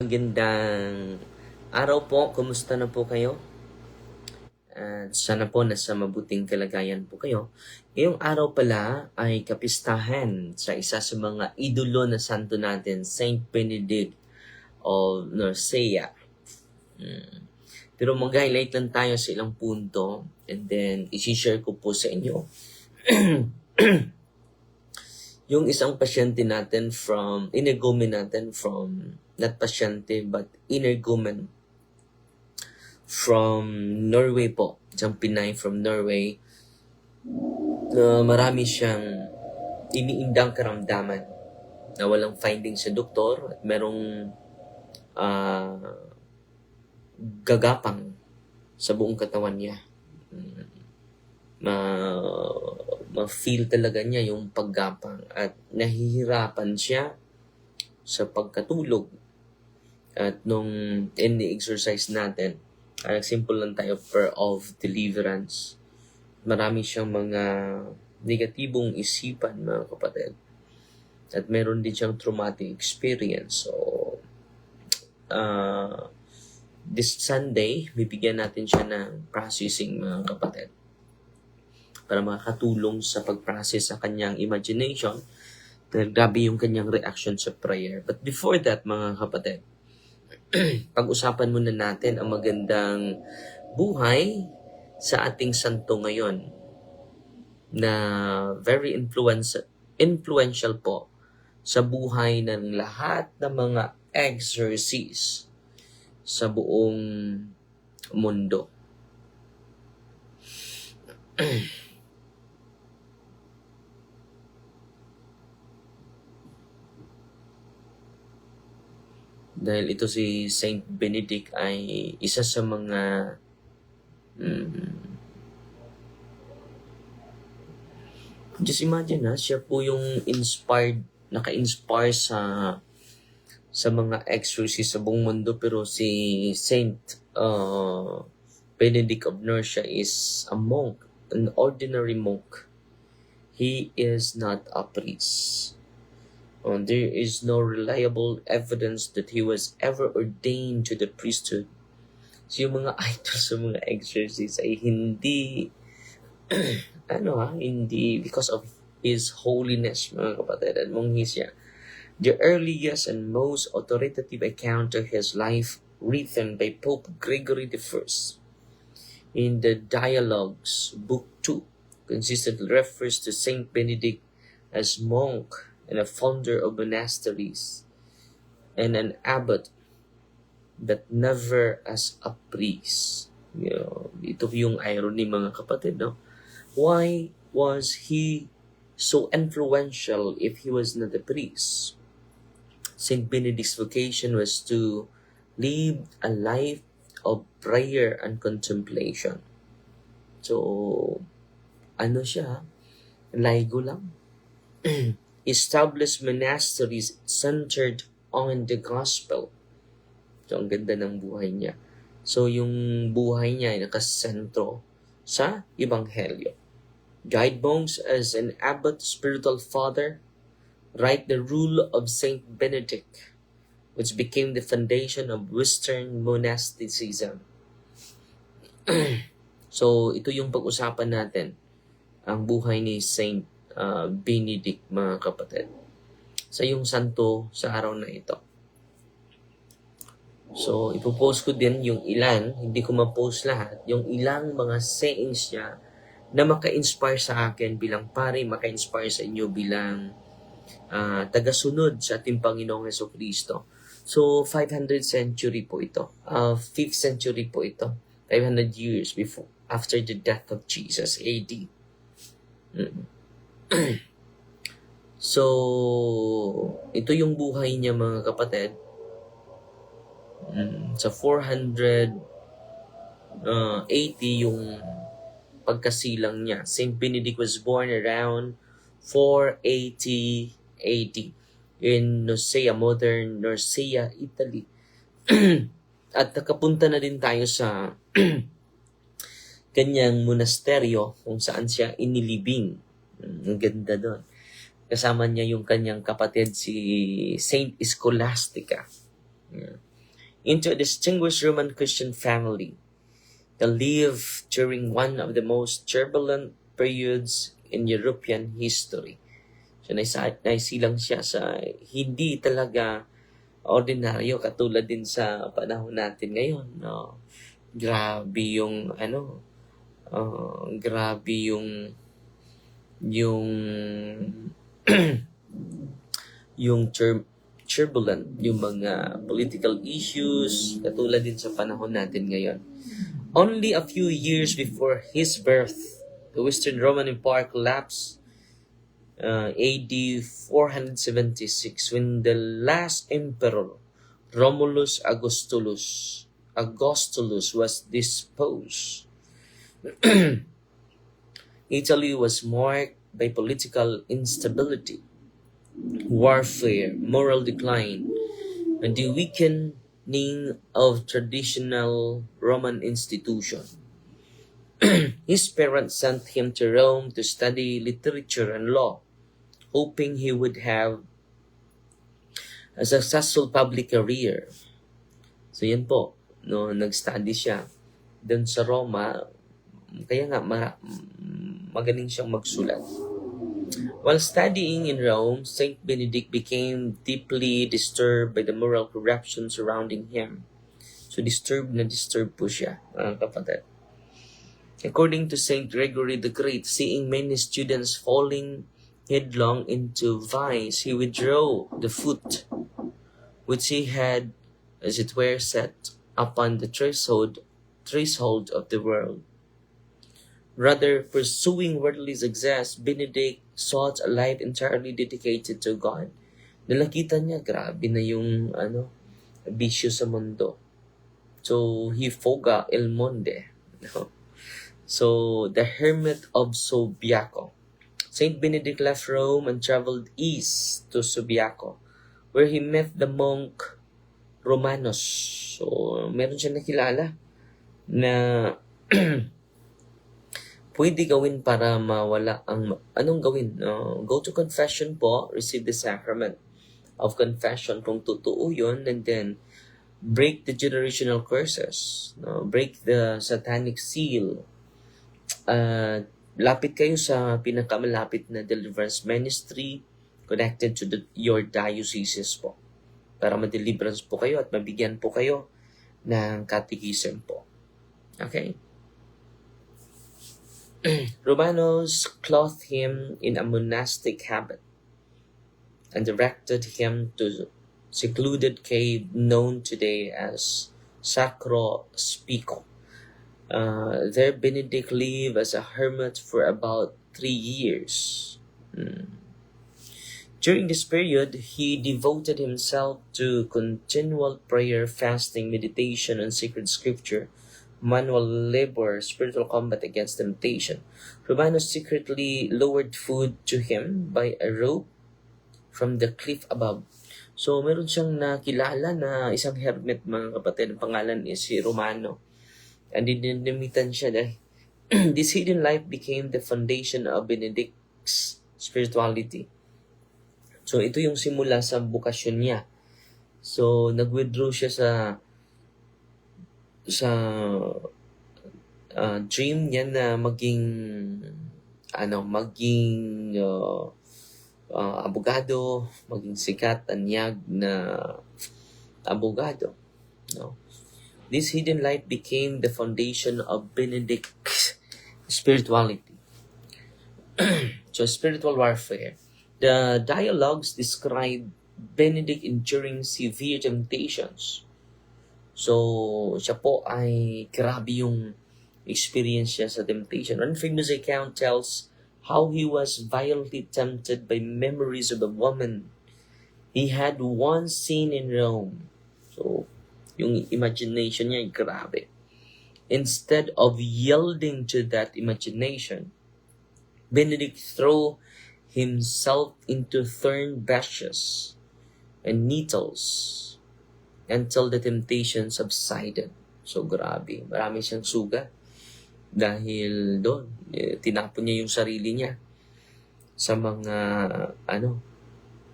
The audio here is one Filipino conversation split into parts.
Magandang araw po. Kumusta na po kayo? At sana po nasa mabuting kalagayan po kayo. Ngayong araw pala ay kapistahan sa isa sa mga idolo na santo natin, Saint Benedict of Nursia. Pero mag-highlight lang tayo sa ilang punto and then isi-share ko po sa inyo. Yung isang pasyente natin energumen natin not pasyente but energumen from Norway po. Isang Pinay from Norway na marami siyang iniindang karamdaman na walang finding sa doktor at merong gagapang sa buong katawan niya. Ma-feel talaga niya yung paggapang at nahihirapan siya sa pagkatulog. At nung ini-exercise natin, simple lang tayo prayer of deliverance. Marami siyang mga negatibong isipan, mga kapatid. At meron din siyang traumatic experience. So, this Sunday, bibigyan natin siya ng processing, mga kapatid, para makakatulong sa pag-process sa kanyang imagination. Grabe yung kanyang reaction sa prayer. But before that, mga kapatid, pag-usapan muna natin ang magandang buhay sa ating santo ngayon na very influential po sa buhay ng lahat ng mga exorcists sa buong mundo. Dahil ito si Saint Benedict ay isa sa mga just imagine siya po yung naka-inspire sa mga exorcists sa buong mundo, pero si Saint Benedict of Nursia is a monk, an ordinary monk. He is not a priest. There is no reliable evidence that he was ever ordained to the priesthood. So yung mga idol sa mga exorcists ay hindi hindi because of his holiness, mga kapatid, at monghi siya. The earliest and most authoritative account of his life written by Pope Gregory I in the Dialogues, Book 2, consistently refers to Saint Benedict as monk and a founder of monasteries and an abbot, but never as a priest. Ito yung irony, mga kapatid, no? Why was he so influential if he was not a priest? Saint Benedict's vocation was to live a life of prayer and contemplation. So, siya? Laigo lang. Established monasteries centered on the gospel. So, ang ganda ng buhay niya. So, yung buhay niya ay nakasentro sa Ebanghelyo. Guide monks as an abbot, spiritual father, write the Rule of Saint Benedict, which became the foundation of Western monasticism. So, ito yung pag-usapan natin, ang buhay ni Saint Benedict, mga kapatid, sa yung santo sa araw na ito. So, ipopost ko din yung ilan, hindi ko ma-post lahat, yung ilang mga sayings niya na maka-inspire sa akin bilang pare, maka-inspire sa inyo bilang tagasunod sa ating Panginoong Jesucristo. So, 500 century po ito. 5th century po ito. 500 years after the death of Jesus, AD. So, ito yung buhay niya, mga kapatid. Sa 480 yung pagkasilang niya. Saint Benedict was born around 480 AD in Nursia, modern Nursia, Italy. At nakapunta na din tayo sa kanyang monasteryo kung saan siya inilibing. Ang ganda doon. Kasama niya yung kanyang kapatid si Saint Scholastica. into a distinguished Roman Christian family that lived during one of the most turbulent periods in European history. So naisilang siya sa hindi talaga ordinaryo katulad din sa panahon natin ngayon. No? Grabe yung grabe yung yung turbulent yung mga political issues katulad din sa panahon natin ngayon. Only a few years before his birth, the Western Roman Empire collapsed AD 476 when the last emperor Romulus Augustulus was disposed. Italy was marked by political instability, warfare, moral decline, and the weakening of traditional Roman institutions. His parents sent him to Rome to study literature and law, hoping he would have a successful public career. So yan po, no, nag-study siya doon sa Roma, kaya nga magaling siyang magsulat. While studying in Rome, Saint Benedict became deeply disturbed by the moral corruption surrounding him. So disturbed po siya, mga kapatid. According to Saint Gregory the Great, seeing many students falling headlong into vice, he withdrew the foot which he had, as it were, set upon the threshold of the world. Rather pursuing worldly success, Benedict sought a life entirely dedicated to God. Nalakita niya, grabe na yung bisyo sa mundo. So, he forgot el monde. No? So, the hermit of Subiaco. Saint Benedict left Rome and traveled east to Subiaco, where he met the monk Romanos. So, meron siya nakilala na pwede gawin para mawala ang anong gawin. Go to confession po, receive the sacrament of confession kung totoo yun, and then break the generational curses, break the satanic seal. Lapit kayo sa pinakamalapit na deliverance ministry connected to your dioceses po para ma-deliverance po kayo at mabigyan po kayo ng catechism po. Okay? Romanos clothed him in a monastic habit and directed him to secluded cave known today as Sacro Spico. There Benedict lived as a hermit for about 3 years. During this period, he devoted himself to continual prayer, fasting, meditation, and sacred scripture, manual labor, spiritual combat against temptation. Romanos secretly lowered food to him by a rope from the cliff above. So, meron siyang nakilala na isang hermit, mga kapatid. Ang pangalan is si Romano. And dinamitan siya dahil this hidden life became the foundation of Benedict's spirituality. So, ito yung simula sa bukasyon niya. So, nag-withdraw siya sa dream niya na maging abogado, maging sikat, anyag na abogado. No? This hidden life became the foundation of Benedict's spirituality. So, spiritual warfare. The dialogues describe Benedict enduring severe temptations. So, siya po ay grabe yung experience siya sa temptation. One famous account tells how he was violently tempted by memories of a woman he had once seen in Rome. So, yung imagination niya ay grabe. Instead of yielding to that imagination, Benedict threw himself into thorn bushes and nettles until the temptation subsided. So, grabe. Marami siyang sugat. Dahil doon, tinapon niya yung sarili niya sa mga,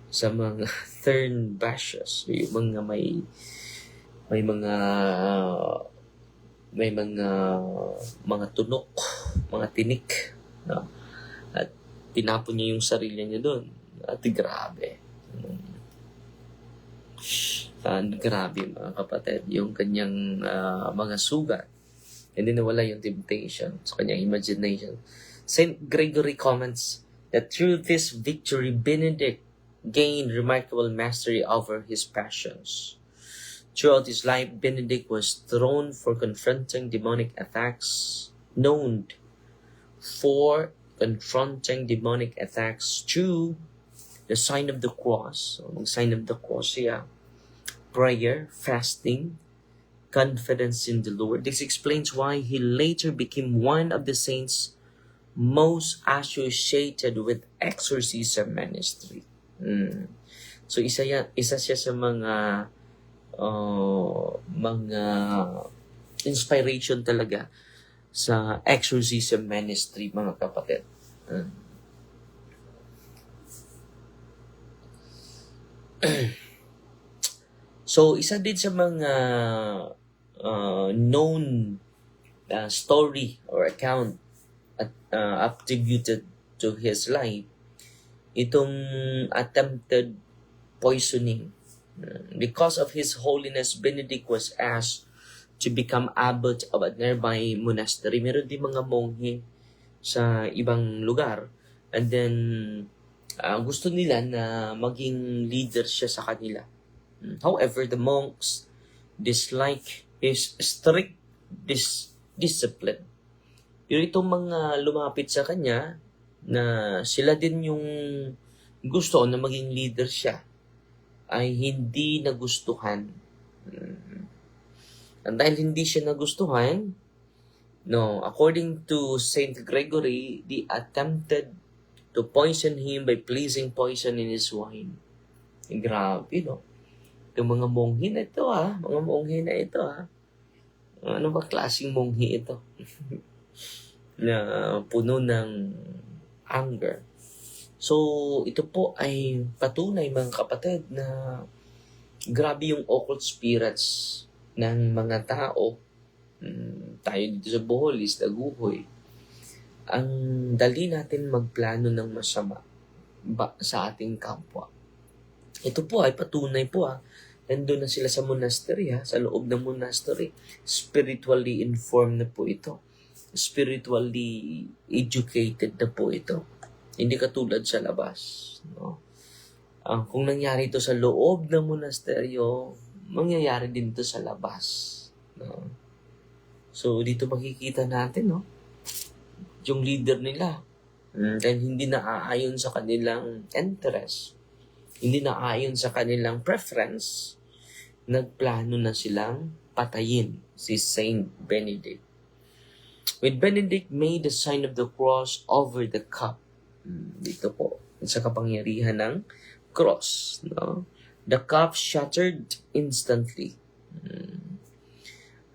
sa mga thorn bushes. Yung mga may may mga mga tunok, mga tinik, no? At tinapon niya yung sarili niya doon. At grabe. Grabe mga kapatid, yung kanyang mga sugat. Hindi nawala yung temptation sa kanyang imagination. Saint Gregory comments that through this victory, Benedict gained remarkable mastery over his passions. Throughout his life, Benedict was known for confronting demonic attacks through the sign of the cross. So, the sign of the cross, prayer, fasting, confidence in the Lord. This explains why he later became one of the saints most associated with exorcism ministry. So isa siya sa mga inspiration talaga sa exorcism ministry, mga kapatid. So isa din sa mga known story or account attributed to his life, itong attempted poisoning. Because of his holiness, Benedict was asked to become abbot of a nearby monastery. Meron din mga monghe sa ibang lugar, and then gusto nila na maging leader siya sa kanila. However, the monks dislike his strict discipline. Pero itong mga lumapit sa kanya, na sila din yung gusto na maging leader siya, ay hindi nagustuhan. And dahil hindi siya nagustuhan, according to Saint Gregory, they attempted to poison him by placing poison in his wine. Grabe, no? Yung mga monghe na ito, ano ba klaseng monghe ito? Na puno ng anger. So, ito po ay patunay, mga kapatid, na grabe yung occult spirits ng mga tao. Tayo dito sa Bohol is Daguhoy. Ang dali natin magplano ng masama sa ating kapwa. Ito po ay patunay po nandun na sila sa monastery, sa loob ng monastery. Spiritually informed na po ito. Spiritually educated na po ito. Hindi katulad sa labas. No? Kung nangyari ito sa loob ng monasteryo, mangyayari din ito sa labas. No? So, dito makikita natin, yung leader nila, dahil hindi naaayon sa kanilang interest, hindi naaayon sa kanilang preference, nagplano na silang patayin si Saint Benedict. When Benedict made the sign of the cross over the cup, dito po, sa kapangyarihan ng cross, the cup shattered instantly.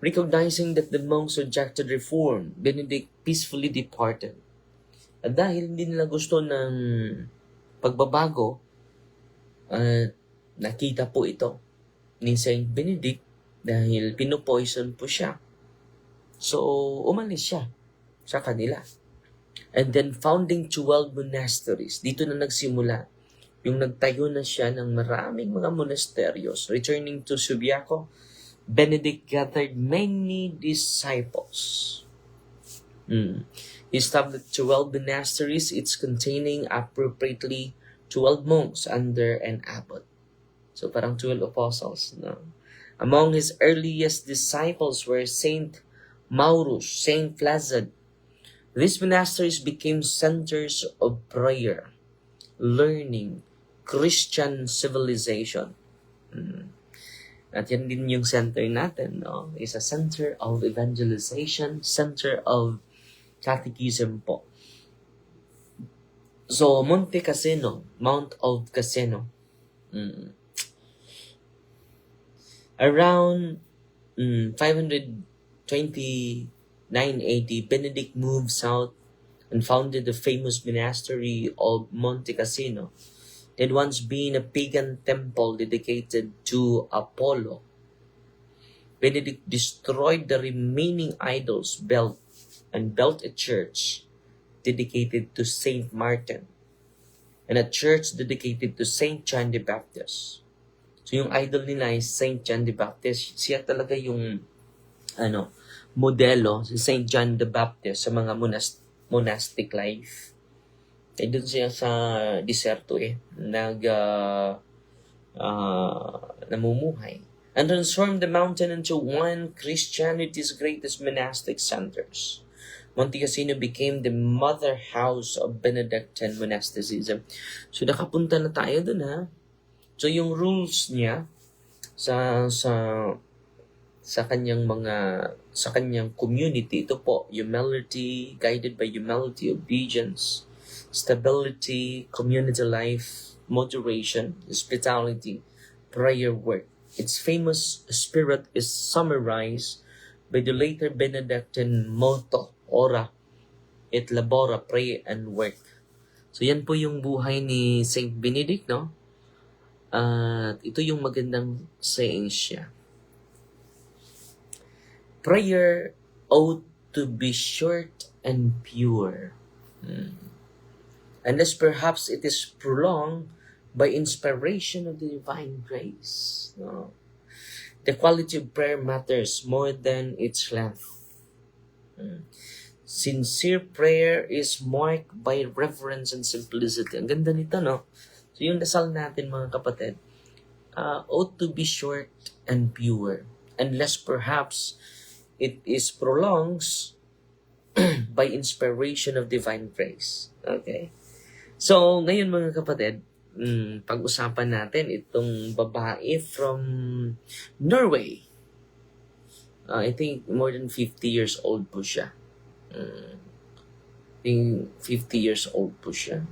Recognizing that the monks rejected reform, Benedict peacefully departed. At dahil hindi nila gusto ng pagbabago, nakita po ito ni Saint Benedict dahil pinopoison po siya. So, umalis siya sa kanila. And then founding 12 monasteries. Dito na nagsimula. Yung nagtayo na siya ng maraming mga monasteryos. Returning to Subiaco, Benedict gathered many disciples. He established 12 monasteries, each containing appropriately 12 monks under an abbot. So parang 12 apostles. Among his earliest disciples were Saint Maurus, Saint Placid. These monasteries became centers of prayer, learning, Christian civilization. At yan din yung center natin, is a center of evangelization, center of catechism po. So, Mount of Cassino. Around 529 AD, Benedict moved south and founded the famous monastery of Monte Cassino. It had once been a pagan temple dedicated to Apollo. Benedict destroyed the remaining idols, built a church dedicated to Saint Martin and a church dedicated to Saint John the Baptist. So yung idol nila is Saint John the Baptist. Siya talaga yung modelo, si Saint John the Baptist sa mga monastic life. Doon siya sa diserto namumuhay. And transformed the mountain into one Christianity's greatest monastic centers. Monte Cassino became the mother house of Benedictine monasticism. So nakapunta na tayo dun, ha. So yung rules niya sa kanyang community, ito po, humility, guided by humility, obedience, stability, community life, moderation, hospitality, prayer work. Its famous spirit is summarized by the later Benedictine motto, ora et labora, pray and work. So yan po yung buhay ni Saint Benedict, no? At ito yung magandang saying siya. Prayer ought to be short and pure. Unless perhaps it is prolonged by inspiration of the divine grace. No? The quality of prayer matters more than its length. Sincere prayer is marked by reverence and simplicity. Ang ganda nito, no? So yung dasal natin, mga kapatid, ought to be short and pure. Unless perhaps it is prolonged by inspiration of divine grace. Okay? So, ngayon mga kapatid, pag-usapan natin itong babae from Norway. I think more than 50 years old po siya. I think 50 years old po siya.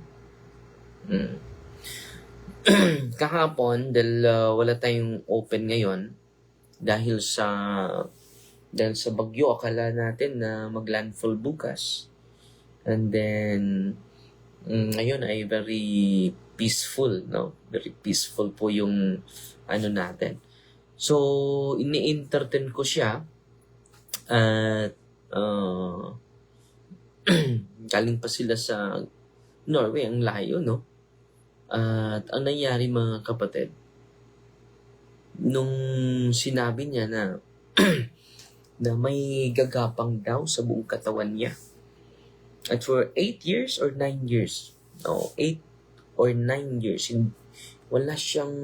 Kahapon, dahil wala tayong open ngayon, dahil sa bagyo, akala natin na mag-landfall bukas. And then, ngayon ay very peaceful, no? Very peaceful po yung natin. So, ini-entertain ko siya at galing pa sila sa Norway, ang layo, no? At ang nangyari, mga kapatid, nung sinabi niya na na may gagapang daw sa buong katawan niya. At for 8 years or 9 years, 8 or 9 years, wala siyang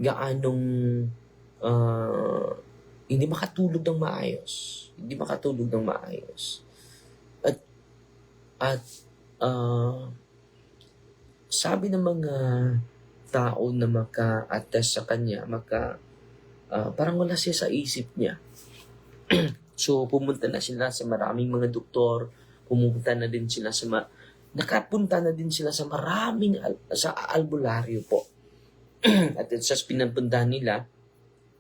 gaanong hindi makatulog ng maayos. At sabi ng mga tao na maka-attest sa kanya, parang wala siya sa isip niya. So, pumunta na sila sa maraming mga doktor, nakapunta na din sila sa maraming, sa albularyo po. At sa pinapunta nila,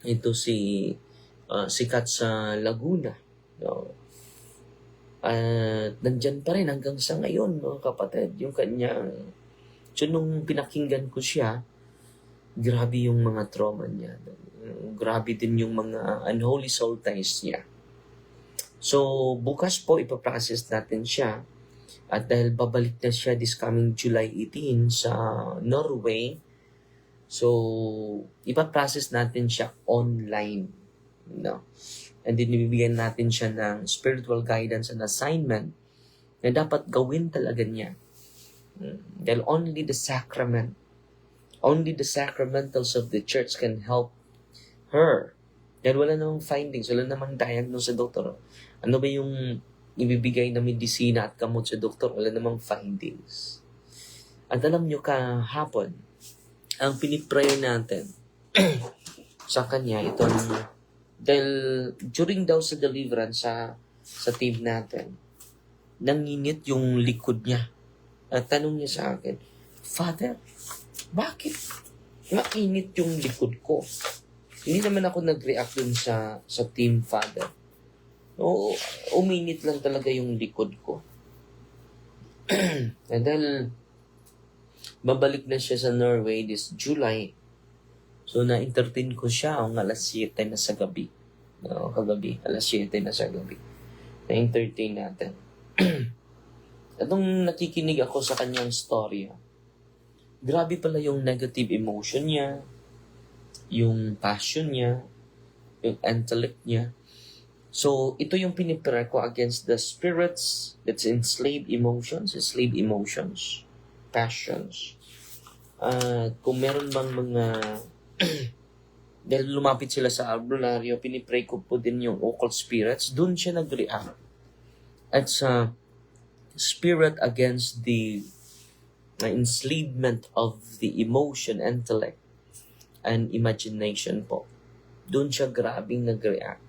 ito sikat sa Laguna. No? At nandyan pa rin hanggang sa ngayon, mga kapatid, yung kanyang. So, nung pinakinggan ko siya, grabe yung mga trauma niya. Grabe din yung mga unholy soul ties niya. So, bukas po ipaprocess natin siya. At dahil babalik na siya this coming July 18 sa Norway, so, ipaprocess natin siya online. No? And then, ibibigyan natin siya ng spiritual guidance and assignment na dapat gawin talaga niya. Dahil only the sacramentals of the church can help her. Dahil wala namang findings, wala namang diagnose sa doktor. Ano ba yung ibibigay na medisina at gamot sa doktor? Wala namang findings. At alam nyo, kahapon, ang pinipray natin sa kanya, dahil during daw sa deliverance sa team natin, nanginit yung likod niya. At tanong niya sa akin, Father, bakit mainit yung likod ko? Hindi naman ako nag-react dun sa team, Father. Oo, uminit lang talaga yung likod ko. And dahil babalik na siya sa Norway this July, so na-entertain ko siya ang alas 7 na sa gabi. Kagabi, alas 7 na sa gabi. 9:13 natin. At nung nakikinig ako sa kanyang storya, grabe pala yung negative emotion niya, yung passion niya, yung intellect niya. So, ito yung pinipare ko against the spirits that's enslaved emotions, passions. Kung meron bang mga dahil lumapit sila sa albularyo, pinipray ko po din yung occult spirits, dun siya nag-react. At sa spirit against the enslavement of the emotion, intellect, and imagination po. Dun siya grabing nag-react.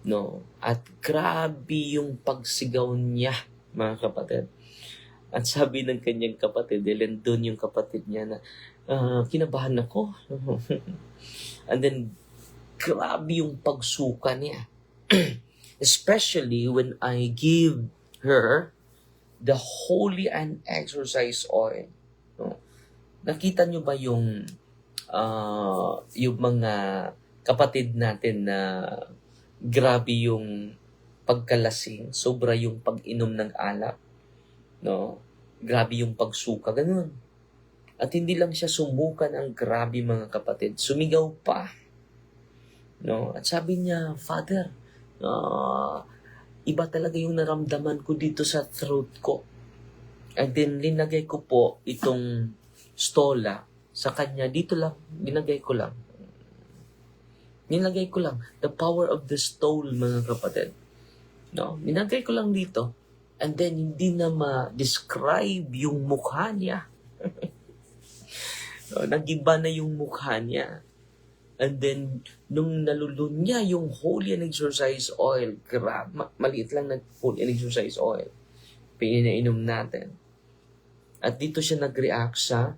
No? At grabe yung pagsigaw niya, mga kapatid. At sabi ng kanyang kapatid, dahil doon yung kapatid niya na, kinabahan ako. And then, grabe yung pagsuka niya. Especially when I give her the holy and exorcised oil. No? Nakita nyo ba yung mga kapatid natin na grabe yung pagkalasing, sobra yung pag-inom ng alak, no? Grabe yung pagsuka, ganun. At hindi lang siya sumukan ang grabe, mga kapatid, sumigaw pa, no? At sabi niya, Father, iba talaga yung naramdaman ko dito sa throat ko. And then linagay ko po itong stola sa kanya, dito lang, nilagay ko lang. The power of the stole, mga kapatid. No? Nilagay ko lang dito. And then, hindi na ma-describe yung mukha niya. No, nagiba na yung mukha niya. And then, nung nalulunya yung holy and exorcised oil, maliit lang na holy and exorcised oil, pinainom natin. At dito siya nag-react sa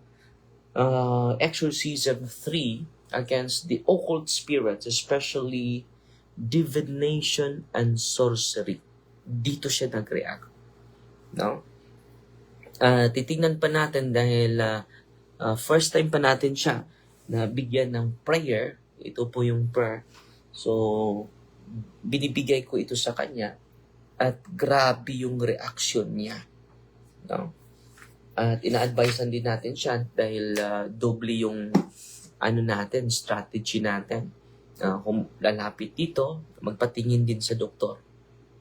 Exorcism 3 against the occult spirits, especially divination and sorcery. Dito siya nag-react. No? Titingnan pa natin dahil first time pa natin siya na bigyan ng prayer. Ito po yung prayer. So, binibigay ko ito sa kanya at grabe yung reaction niya. No? At ina-advisean din natin siya dahil doble yung strategy natin. Kung lalapit dito, magpatingin din sa doktor.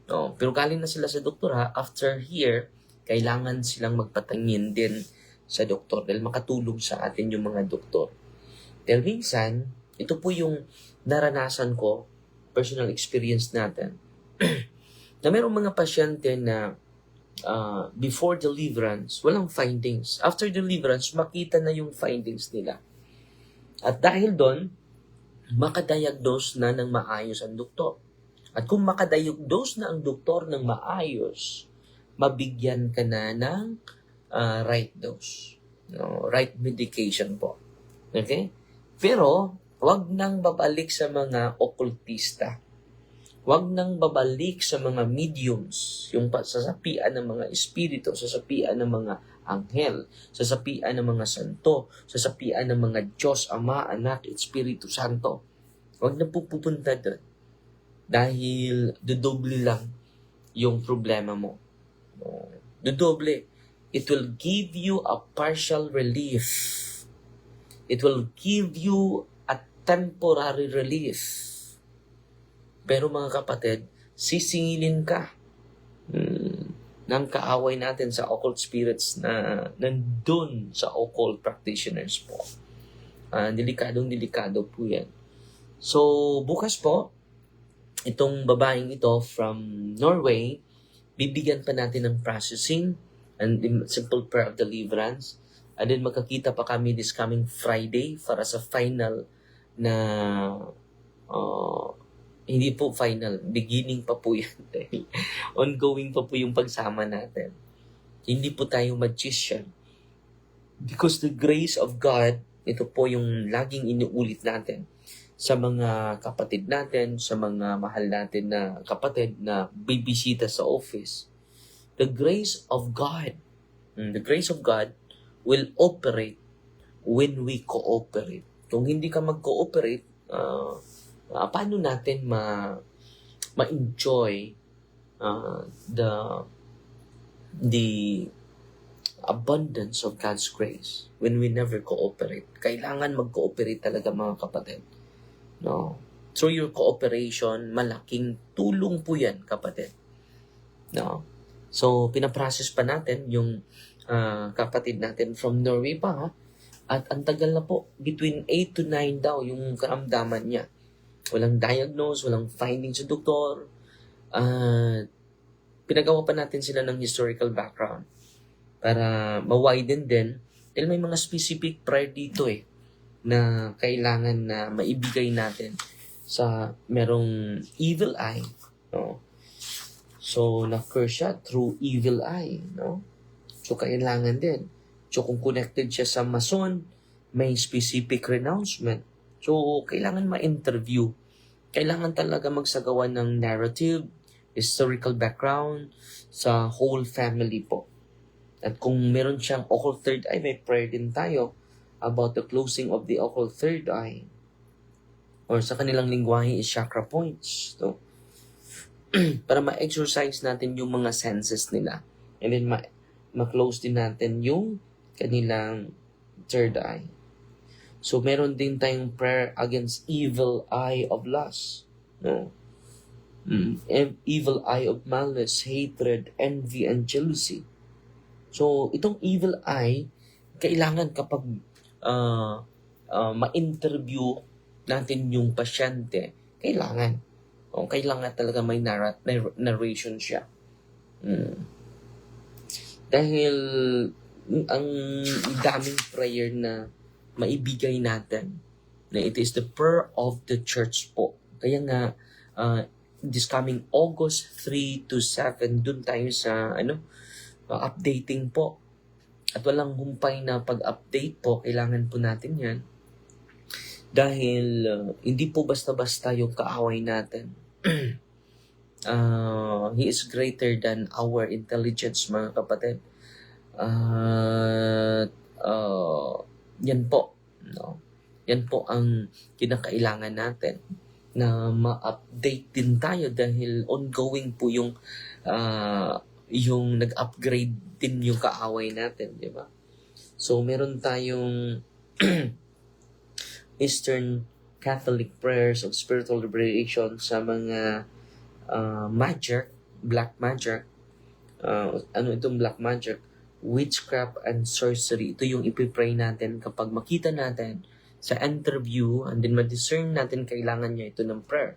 No? Pero galing na sila sa doktor after here, kailangan silang magpatingin din sa doktor dahil makatulong sa atin yung mga doktor. Dahil minsan, ito po yung naranasan ko, personal experience natin, na mayroong mga pasyente na before deliverance, walang findings. After deliverance, makita na yung findings nila. At dahil doon, makadiagnose na ng maayos ang doktor. At kung makadiagnose na ang doktor ng maayos, mabigyan ka na ng right dose. No? Right medication po. Okay? Pero, wag nang babalik sa mga occultista. Wag nang babalik sa mga mediums, yung sasapian ng mga espiritu, sasapian ng mga anghel, sasapian ng mga santo, sasapian ng mga Diyos, Ama, Anak, Espiritu Santo. Wag na pupunta doon. Dahil dodoble lang yung problema mo. Dodoble. It will give you a partial relief. It will give you a temporary relief. Pero mga kapatid, sisingilin ka ng kaaway natin sa occult spirits na nandun sa occult practitioners po. Delikado po yan. So, bukas po, itong babaeng ito from Norway, bibigyan pa natin ng processing and simple prayer of deliverance. And then magkakita pa kami this coming Friday para sa final na hindi po final, beginning pa po yan. Ongoing pa po yung pagsama natin. Hindi po tayo magician. Because the grace of God, ito po yung laging inuulit natin sa mga kapatid natin, sa mga mahal natin na kapatid na bibisita sa office. The grace of God will operate when we cooperate. Kung hindi ka mag-cooperate, paano natin ma-enjoy the abundance of God's grace when we never cooperate. Kailangan mag-cooperate talaga, mga kapatid. No? Through your cooperation, malaking tulong po yan, kapatid. No? So, pinaprocess pa natin yung kapatid natin from Norway pa, ha? At ang tagal na po, between 8 to 9 daw yung karamdaman niya. Walang diagnose, walang finding sa doktor. Pinagawa pa natin sila ng historical background para ma-widen din. Dahil may mga specific prayer dito na kailangan na maibigay natin sa merong evil eye. No? So, na-curse siya through evil eye. No? So, kailangan din. So, kung connected siya sa mason, may specific renouncement. So, kailangan ma-interview. Kailangan talaga magsagawa ng narrative, historical background sa whole family po. At kung meron siyang occult third eye, may prayer din tayo about the closing of the occult third eye. Or sa kanilang lingwahe is chakra points. So, para ma-exercise natin yung mga senses nila. And then ma-close din natin yung kanilang third eye. So, meron din tayong prayer against evil eye of lust. No? Evil eye of malice, hatred, envy, and jealousy. So, itong evil eye, kailangan kapag ma-interview natin yung pasyente, kailangan talaga may narration siya. Dahil ang daming prayer na maibigay natin, na it is the prayer of the church po. Kaya nga, this coming August 3 to 7, dun tayo sa updating po. At walang humpay na pag-update po, kailangan po natin yan. Dahil hindi po basta-basta yung kaaway natin. He is greater than our intelligence, mga kapatid. Yan po. No? Yan po ang kinakailangan natin na ma-update din tayo dahil ongoing po yung nag-upgrade din yung kaaway natin, di ba? So, meron tayong Eastern Catholic prayers of spiritual liberation sa mga magic, black magic. Ano itong black magic? Witchcraft and sorcery. Ito yung ipipray natin kapag makita natin sa interview and then ma-discern natin kailangan niya ito ng prayer.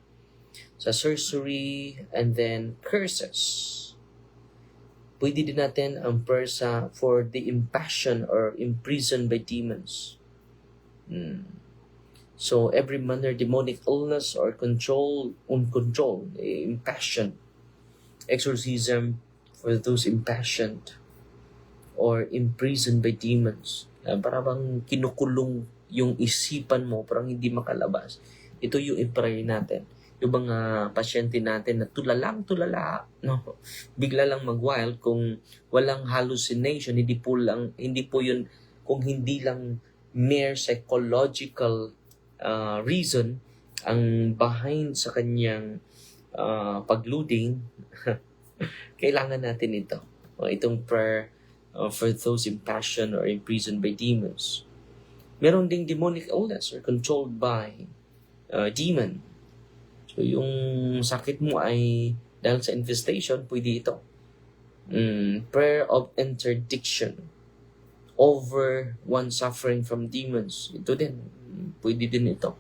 Sa sorcery and then curses. Pwede din natin ang prayer for the impassioned or imprisoned by demons. So, every manner demonic illness or uncontrolled, impassioned. Exorcism for those impassioned or imprisoned by demons. Para bang kinukulong yung isipan mo, parang hindi makalabas. Ito yung i-pray natin. Yung mga pasyente natin na tulala, no? Bigla lang mag-wild kung walang hallucination, hindi po yun, kung hindi lang mere psychological reason ang behind sa kanyang pagloading, kailangan natin ito. Itong prayer for those impassioned or imprisoned by demons. Meron ding demonic illness or controlled by demon. So, yung sakit mo ay dahil sa infestation, pwede ito. Prayer of interdiction over one suffering from demons. Ito din. Pwede din ito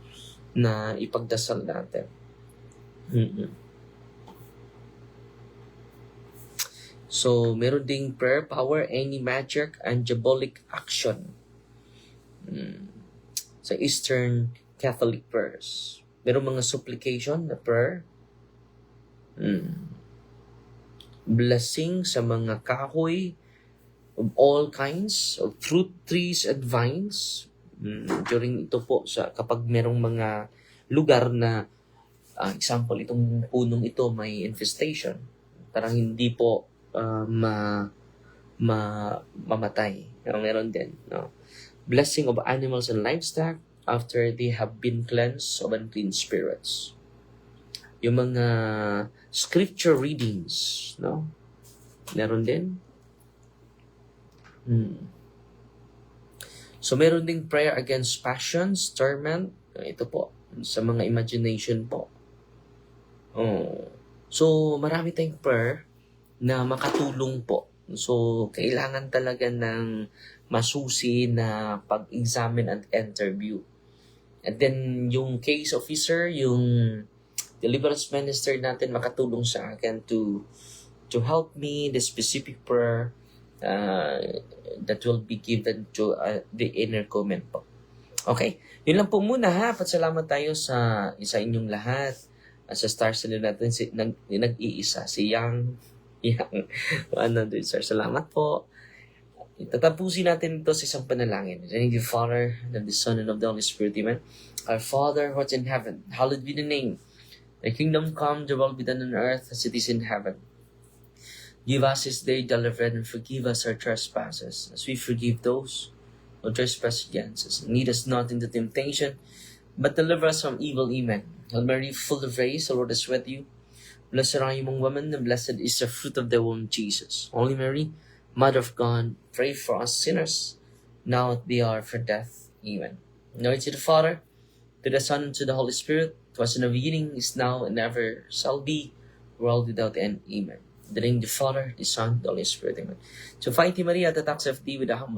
na ipagdasal natin. So, meron ding prayer power, any magic, and diabolic action. Sa Eastern Catholic prayers. Meron mga supplication na prayer. Blessing sa mga kahoy of all kinds of fruit trees and vines. During ito po kapag merong mga lugar na example itong punong ito may infestation, parang hindi po mamatay. Meron din, no? Blessing of animals and livestock, after they have been cleansed of unclean spirits. Yung mga scripture readings, no? Meron din. So, meron ding prayer against passions, torment. Ito po, sa mga imagination po. So, marami tayong prayer na makatulong po. So, kailangan talaga ng masusi na pag-examine and interview. And then, yung case officer, yung deliverance minister natin makatulong sa akin to help me the specific prayer that will be given to the inner comment po. Okay, yun lang po muna ha. Pasalamat tayo sa inyong lahat. Sa star sila natin, nag-iisa, si Yang 100 sir. Salamat po. Tatapusin natin ito sa isang panalangin. In the name of the Father, and of the Son, and of the Holy Spirit. Amen. Our Father, who art in heaven, hallowed be the name. Thy kingdom come, the will be done on earth as it is in heaven. Give us this day daily bread, and forgive us our trespasses, as we forgive those who trespass against us. And lead us not into temptation, but deliver us from evil. Amen. Hail Mary, full of grace, the Lord is with you. Blessed are you among women, and blessed is the fruit of thy womb, Jesus. Holy Mary, Mother of God, pray for us sinners, now at the hour for death. Amen. Glory to the Father, to the Son, and to the Holy Spirit, was in the beginning, is now, and ever shall be, world without end. Amen. In the name of the Father, the Son, the Holy Spirit. Amen. So, Fighting Maria, the tax of thee with a humble